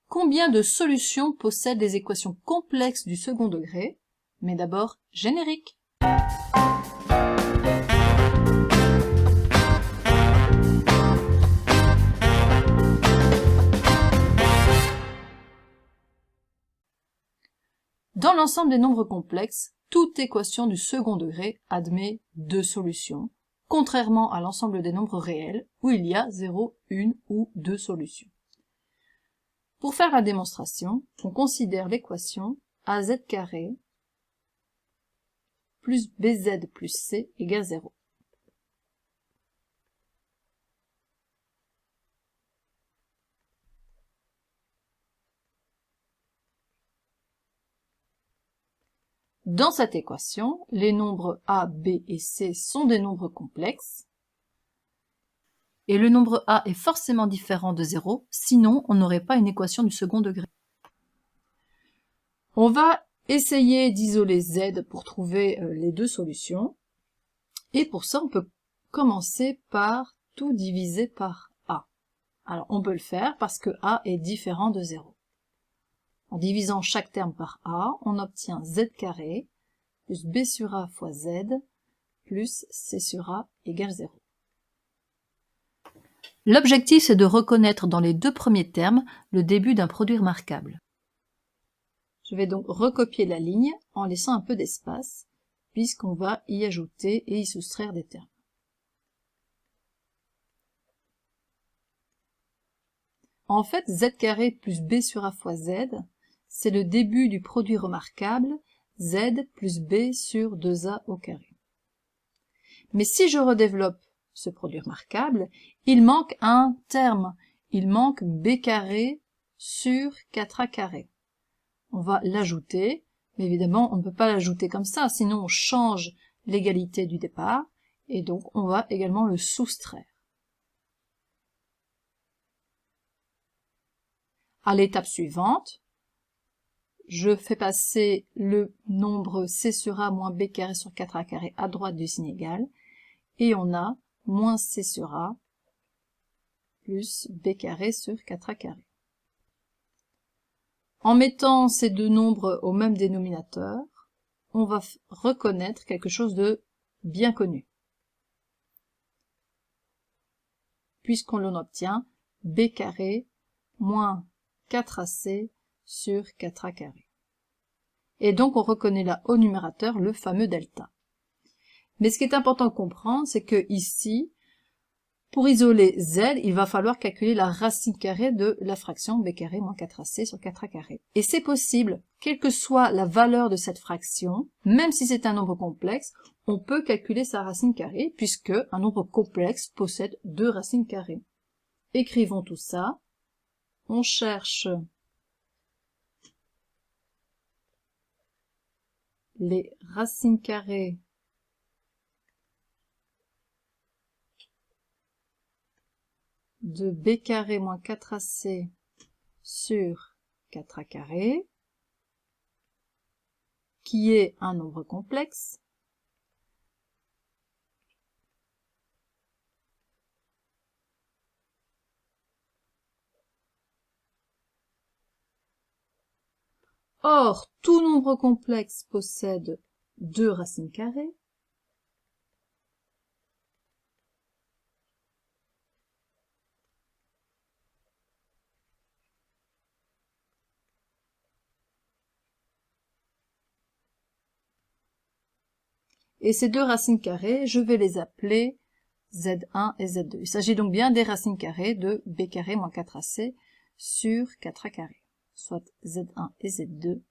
Combien de solutions possèdent les équations complexes du second degré? Mais d'abord, générique. Dans l'ensemble des nombres complexes, toute équation du second degré admet deux solutions, contrairement à l'ensemble des nombres réels où il y a 0, 1 ou 2 solutions. Pour faire la démonstration, on considère l'équation az carré plus bz plus c égale 0. Dans cette équation, les nombres a, b et c sont des nombres complexes, et le nombre a est forcément différent de 0, sinon on n'aurait pas une équation du second degré. On va essayer d'isoler z pour trouver les deux solutions, et pour ça on peut commencer par tout diviser par a. Alors on peut le faire parce que a est différent de 0. En divisant chaque terme par a, on obtient z carré plus b sur a fois z plus c sur a égale 0. L'objectif, c'est de reconnaître dans les deux premiers termes le début d'un produit remarquable. Je vais donc recopier la ligne en laissant un peu d'espace, puisqu'on va y ajouter et y soustraire des termes. En fait, z carré plus b sur a fois z, c'est le début du produit remarquable z plus b sur 2a au carré. Mais si je redéveloppe ce produit remarquable, il manque un terme. Il manque b carré sur 4a carré. On va l'ajouter, mais évidemment on ne peut pas l'ajouter comme ça, sinon on change l'égalité du départ, et donc on va également le soustraire. À l'étape suivante, je fais passer le nombre c sur a moins b carré sur 4a carré à droite du signe égal, et on a moins c sur a plus b carré sur 4a carré. En mettant ces deux nombres au même dénominateur, on va reconnaître quelque chose de bien connu, puisqu'on l'en obtient b carré moins 4ac sur 4a carré. Et donc on reconnaît là au numérateur le fameux delta. Mais ce qui est important de comprendre, c'est que ici, pour isoler z, il va falloir calculer la racine carrée de la fraction b carré moins 4ac sur 4a carré. Et c'est possible, quelle que soit la valeur de cette fraction, même si c'est un nombre complexe, on peut calculer sa racine carrée, puisque un nombre complexe possède deux racines carrées. Écrivons tout ça. On cherche les racines carrées de b carré moins 4ac sur 4a carré, qui est un nombre complexe, or, tout nombre complexe possède deux racines carrées, et ces deux racines carrées, je vais les appeler z1 et z2. Il s'agit donc bien des racines carrées de b carré moins 4ac sur 4a carré, soit z1 et z2,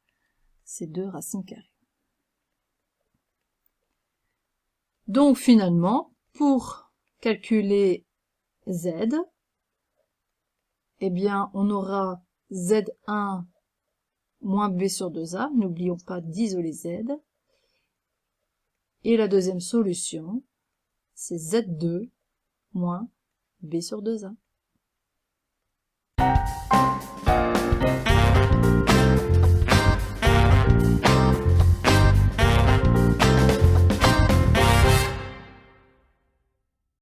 ces deux racines carrées. Donc finalement, pour calculer z, eh bien on aura z1 moins b sur 2a, n'oublions pas d'isoler z, et la deuxième solution, c'est z2 moins b sur 2a.